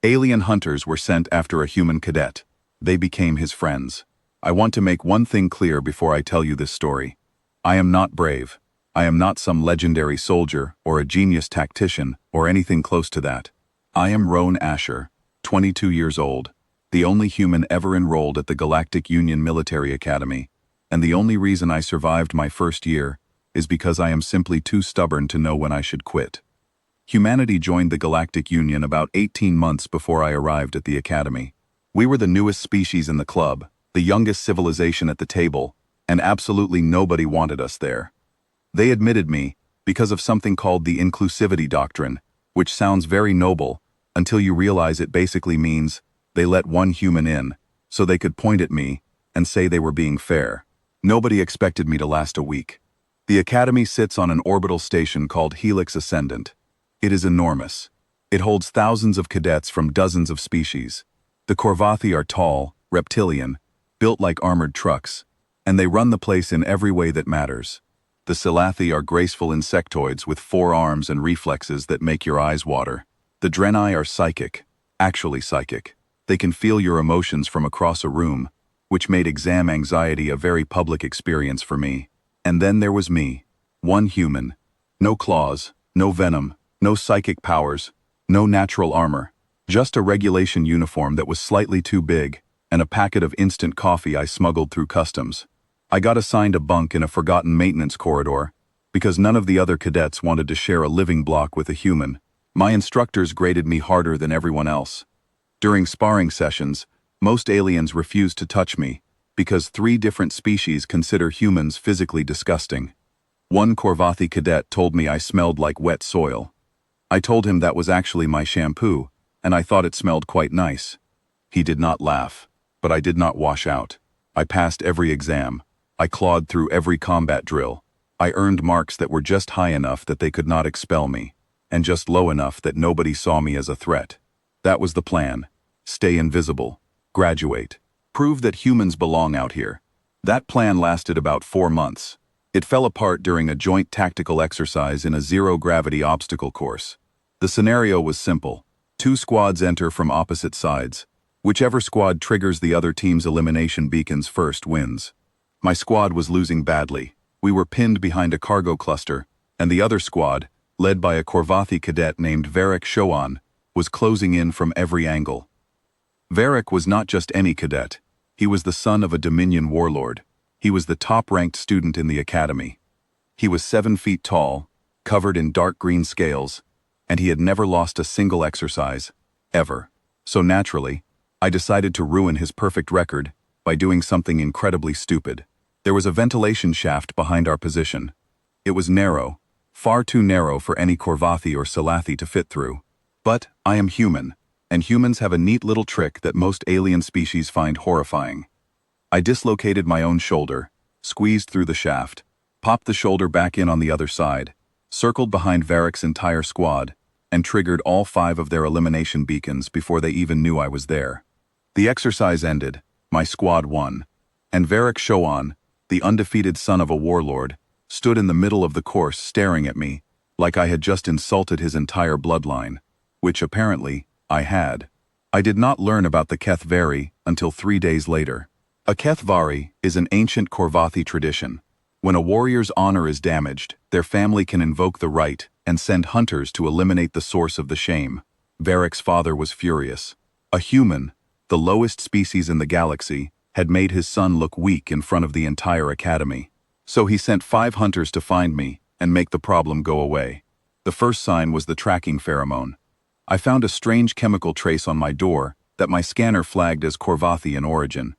Alien hunters were sent after a human cadet. They became his friends. I want to make one thing clear before I tell you this story. I am not brave. I am not some legendary soldier or a genius tactician or anything close to that. I am Roan Asher, 22 years old, the only human ever enrolled at the Galactic Union Military Academy, and the only reason I survived my first year is because I am simply too stubborn to know when I should quit. Humanity joined the Galactic Union about 18 months before I arrived at the Academy. We were the newest species in the club, the youngest civilization at the table, and absolutely nobody wanted us there. They admitted me because of something called the inclusivity doctrine, which sounds very noble until you realize it basically means they let one human in so they could point at me and say they were being fair. Nobody expected me to last a week. The Academy sits on an orbital station called Helix Ascendant. It is enormous. It holds thousands of cadets from dozens of species. The korvathi are tall, reptilian, built like armored trucks, and they run the place in every way that matters. The Silathi are graceful insectoids with 4 arms and reflexes that make your eyes water. The Drenai are psychic, actually psychic. They can feel your emotions from across a room, which made exam anxiety a very public experience for me. And then there was me, one human. No claws, no venom, no psychic powers, no natural armor. Just a regulation uniform that was slightly too big, and a packet of instant coffee I smuggled through customs. I got assigned a bunk in a forgotten maintenance corridor, because none of the other cadets wanted to share a living block with a human. My instructors graded me harder than everyone else. During sparring sessions, most aliens refused to touch me, because 3 different species consider humans physically disgusting. One korvathi cadet told me I smelled like wet soil. I told him that was actually my shampoo, and I thought it smelled quite nice. He did not laugh, but I did not wash out. I passed every exam. I clawed through every combat drill. I earned marks that were just high enough that they could not expel me, and just low enough that nobody saw me as a threat. That was the plan. Stay invisible. Graduate. Prove that humans belong out here. That plan lasted about 4 months. It fell apart during a joint tactical exercise in a zero-gravity obstacle course. The scenario was simple. 2 squads enter from opposite sides. Whichever squad triggers the other team's elimination beacons first wins. My squad was losing badly. We were pinned behind a cargo cluster, and the other squad, led by a korvathi cadet named Varric Shoan, was closing in from every angle. Varric was not just any cadet. He was the son of a Dominion warlord. He was the top-ranked student in the academy. He was 7 feet tall, covered in dark green scales, and he had never lost a single exercise, ever. So naturally, I decided to ruin his perfect record by doing something incredibly stupid. There was a ventilation shaft behind our position. It was narrow, far too narrow for any korvathi or silathi to fit through. But I am human, and humans have a neat little trick that most alien species find horrifying. I dislocated my own shoulder, squeezed through the shaft, popped the shoulder back in on the other side, circled behind Varric's entire squad, and triggered all 5 of their elimination beacons before they even knew I was there. The exercise ended, my squad won, and Varric Shoan, the undefeated son of a warlord, stood in the middle of the course staring at me, like I had just insulted his entire bloodline, which apparently I had. I did not learn about the Kethvari until 3 days later. A Kethvari is an ancient korvathi tradition. When a warrior's honor is damaged, their family can invoke the right and send hunters to eliminate the source of the shame. Varric's father was furious. A human, the lowest species in the galaxy, had made his son look weak in front of the entire academy. So he sent 5 hunters to find me and make the problem go away. The first sign was the tracking pheromone. I found a strange chemical trace on my door that my scanner flagged as korvathi in origin.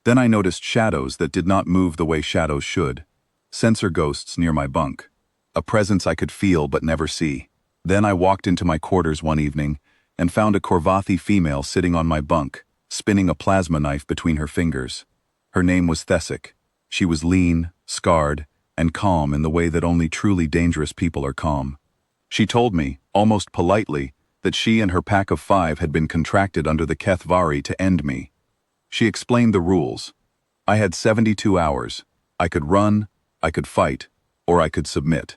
Then I noticed shadows that did not move the way shadows should. Sensor ghosts near my bunk. A presence I could feel but never see. Then I walked into my quarters one evening and found a korvathi female sitting on my bunk, spinning a plasma knife between her fingers. Her name was Thesic. She was lean, scarred, and calm in the way that only truly dangerous people are calm. She told me, almost politely, that she and her pack of 5 had been contracted under the Kethvari to end me. She explained the rules. I had 72 hours. I could run, I could fight, or I could submit.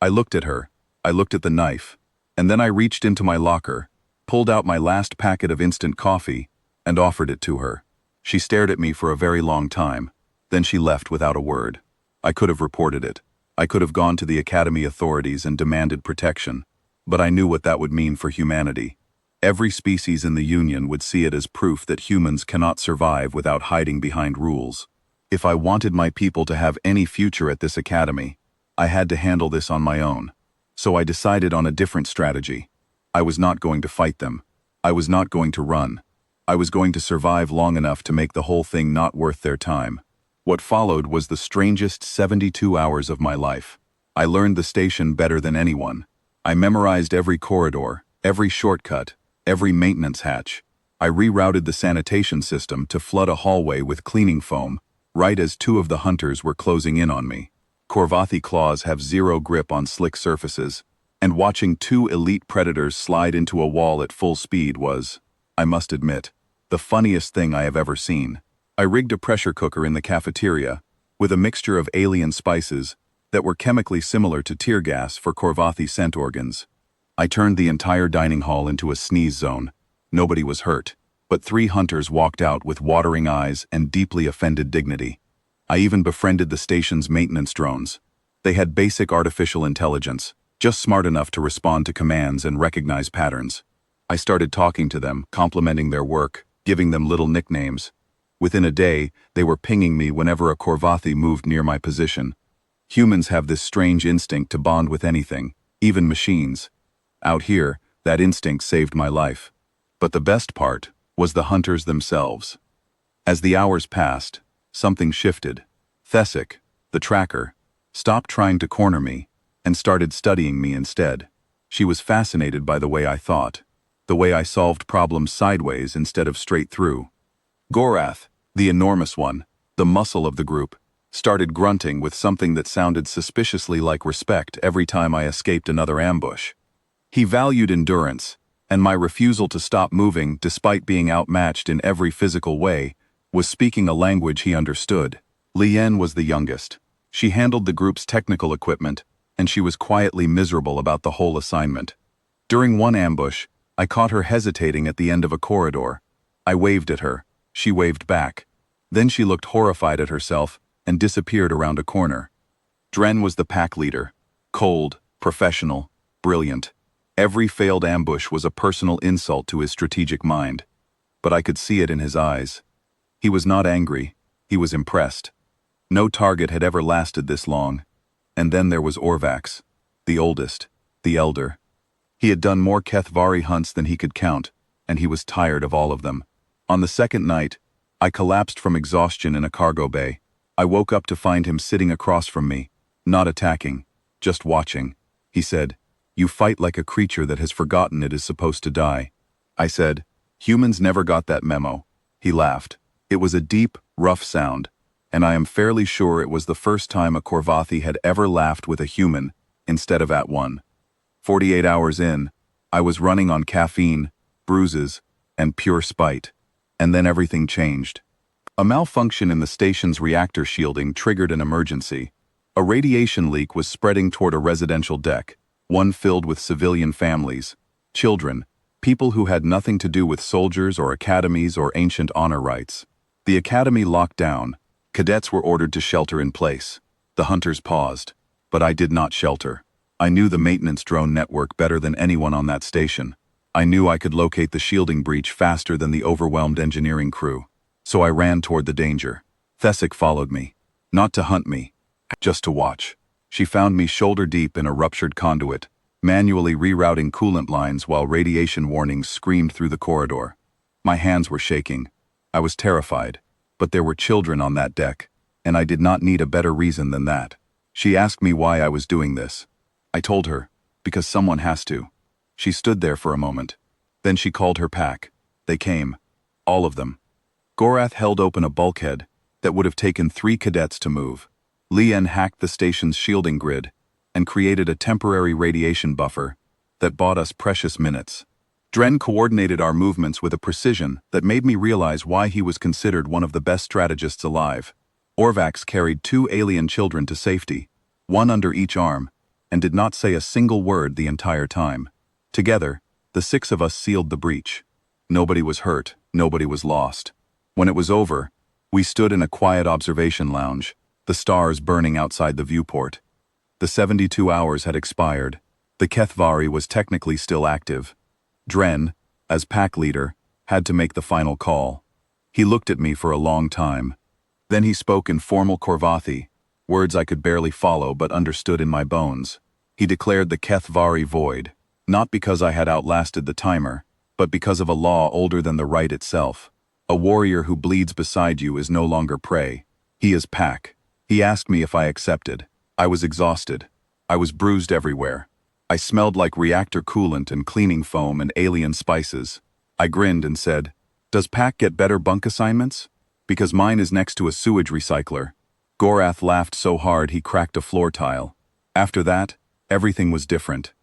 I looked at her, I looked at the knife, and then I reached into my locker, pulled out my last packet of instant coffee, and offered it to her. She stared at me for a very long time, then she left without a word. I could have reported it. I could have gone to the Academy authorities and demanded protection, but I knew what that would mean for humanity. Every species in the Union would see it as proof that humans cannot survive without hiding behind rules. If I wanted my people to have any future at this academy, I had to handle this on my own. So I decided on a different strategy. I was not going to fight them. I was not going to run. I was going to survive long enough to make the whole thing not worth their time. What followed was the strangest 72 hours of my life. I learned the station better than anyone. I memorized every corridor, every shortcut, every maintenance hatch. I rerouted the sanitation system to flood a hallway with cleaning foam, right as two of the hunters were closing in on me. Korvathi claws have zero grip on slick surfaces, and watching two elite predators slide into a wall at full speed was, I must admit, the funniest thing I have ever seen. I rigged a pressure cooker in the cafeteria with a mixture of alien spices that were chemically similar to tear gas for korvathi scent organs. I turned the entire dining hall into a sneeze zone. Nobody was hurt, but 3 hunters walked out with watering eyes and deeply offended dignity. I even befriended the station's maintenance drones. They had basic artificial intelligence, just smart enough to respond to commands and recognize patterns. I started talking to them, complimenting their work, giving them little nicknames. Within a day, they were pinging me whenever a korvathi moved near my position. Humans have this strange instinct to bond with anything, even machines. Out here, that instinct saved my life. But the best part was the hunters themselves. As the hours passed, something shifted. Thesek, the tracker, stopped trying to corner me and started studying me instead. She was fascinated by the way I thought, the way I solved problems sideways instead of straight through. Gorath, the enormous one, the muscle of the group, started grunting with something that sounded suspiciously like respect every time I escaped another ambush. He valued endurance, and my refusal to stop moving despite being outmatched in every physical way was speaking a language he understood. Lien was the youngest. She handled the group's technical equipment, and she was quietly miserable about the whole assignment. During one ambush, I caught her hesitating at the end of a corridor. I waved at her. She waved back. Then she looked horrified at herself and disappeared around a corner. Dren was the pack leader. Cold, professional, brilliant. Every failed ambush was a personal insult to his strategic mind. But I could see it in his eyes. He was not angry. He was impressed. No target had ever lasted this long. And then there was Orvax, the oldest, the elder. He had done more Kethvari hunts than he could count, and he was tired of all of them. On the second night, I collapsed from exhaustion in a cargo bay. I woke up to find him sitting across from me, not attacking, just watching. He said, "You fight like a creature that has forgotten it is supposed to die." I said, "Humans never got that memo." He laughed. It was a deep, rough sound, and I am fairly sure it was the first time a korvathi had ever laughed with a human instead of at one. 48 hours in, I was running on caffeine, bruises, and pure spite. And then everything changed. A malfunction in the station's reactor shielding triggered an emergency. A radiation leak was spreading toward a residential deck, one filled with civilian families, children, people who had nothing to do with soldiers or academies or ancient honor rites. The academy locked down. Cadets were ordered to shelter in place. The hunters paused, but I did not shelter. I knew the maintenance drone network better than anyone on that station. I knew I could locate the shielding breach faster than the overwhelmed engineering crew. So I ran toward the danger. Thesek followed me. Not to hunt me, just to watch. She found me shoulder deep in a ruptured conduit, manually rerouting coolant lines while radiation warnings screamed through the corridor. My hands were shaking. I was terrified, but there were children on that deck, and I did not need a better reason than that. She asked me why I was doing this. I told her, because someone has to. She stood there for a moment. Then she called her pack. They came. All of them. Gorath held open a bulkhead that would have taken 3 cadets to move. Lien hacked the station's shielding grid and created a temporary radiation buffer that bought us precious minutes. Dren coordinated our movements with a precision that made me realize why he was considered one of the best strategists alive. Orvax carried 2 alien children to safety, one under each arm, and did not say a single word the entire time. Together, the The 6 of us sealed the breach. Nobody was hurt, nobody was lost. When it was over, we stood in a quiet observation lounge, the stars burning outside the viewport. The 72 hours had expired. The Korvathi was technically still active. Dren, as pack leader, had to make the final call. He looked at me for a long time. Then he spoke in formal korvathi, words I could barely follow but understood in my bones. He declared the Korvathi void, not because I had outlasted the timer, but because of a law older than the right itself. A warrior who bleeds beside you is no longer prey. He is pack. He asked me if I accepted. I was exhausted. I was bruised everywhere. I smelled like reactor coolant and cleaning foam and alien spices. I grinned and said, "Does pack get better bunk assignments? Because mine is next to a sewage recycler." Gorath laughed so hard he cracked a floor tile. After that, everything was different.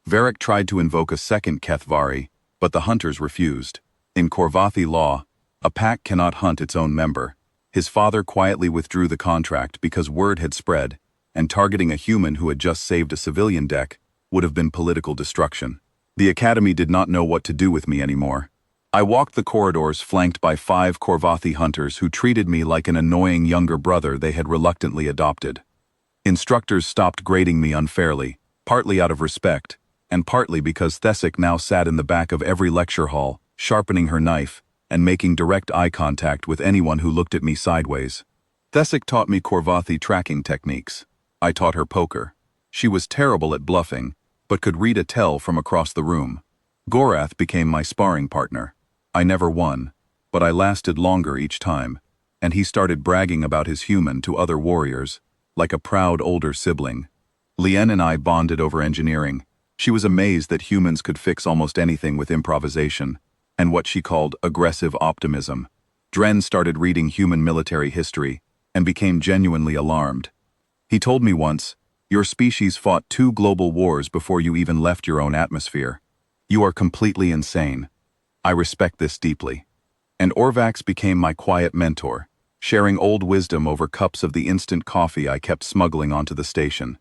Varric tried to invoke a second Korvathi, but the hunters refused. In Korvathi law, a pack cannot hunt its own member. His father quietly withdrew the contract because word had spread, and targeting a human who had just saved a civilian deck would have been political destruction. The academy did not know what to do with me anymore. I walked the corridors flanked by 5 Korvathi hunters who treated me like an annoying younger brother they had reluctantly adopted. Instructors stopped grading me unfairly, partly out of respect, and partly because Thesic now sat in the back of every lecture hall, sharpening her knife and making direct eye contact with anyone who looked at me sideways. Thesic taught me Korvathi tracking techniques. I taught her poker. She was terrible at bluffing, but could read a tell from across the room. Gorath became my sparring partner. I never won, but I lasted longer each time, and he started bragging about his human to other warriors, like a proud older sibling. Lien and I bonded over engineering. She was amazed that humans could fix almost anything with improvisation, and what she called aggressive optimism. Dren started reading human military history, and became genuinely alarmed. He told me once, "Your species fought 2 global wars before you even left your own atmosphere. You are completely insane." I respect this deeply. And Orvax became my quiet mentor, sharing old wisdom over cups of the instant coffee I kept smuggling onto the station.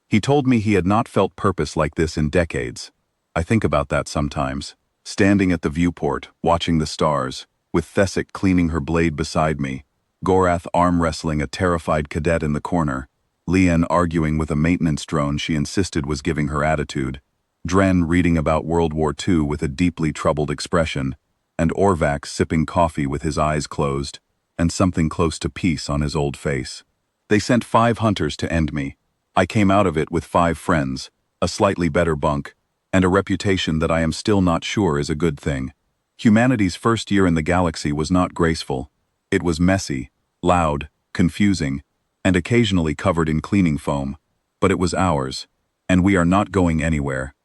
He told me he had not felt purpose like this in decades. I think about that sometimes, standing at the viewport, watching the stars, with Thesic cleaning her blade beside me, Gorath arm wrestling a terrified cadet in the corner, Lien arguing with a maintenance drone she insisted was giving her attitude, Dren reading about World War II with a deeply troubled expression, and Orvax sipping coffee with his eyes closed, and something close to peace on his old face. They sent 5 hunters to end me. I came out of it with 5 friends, a slightly better bunk, and a reputation that I am still not sure is a good thing. Humanity's first year in the galaxy was not graceful. It was messy, loud, confusing, and occasionally covered in cleaning foam. But it was ours, and we are not going anywhere.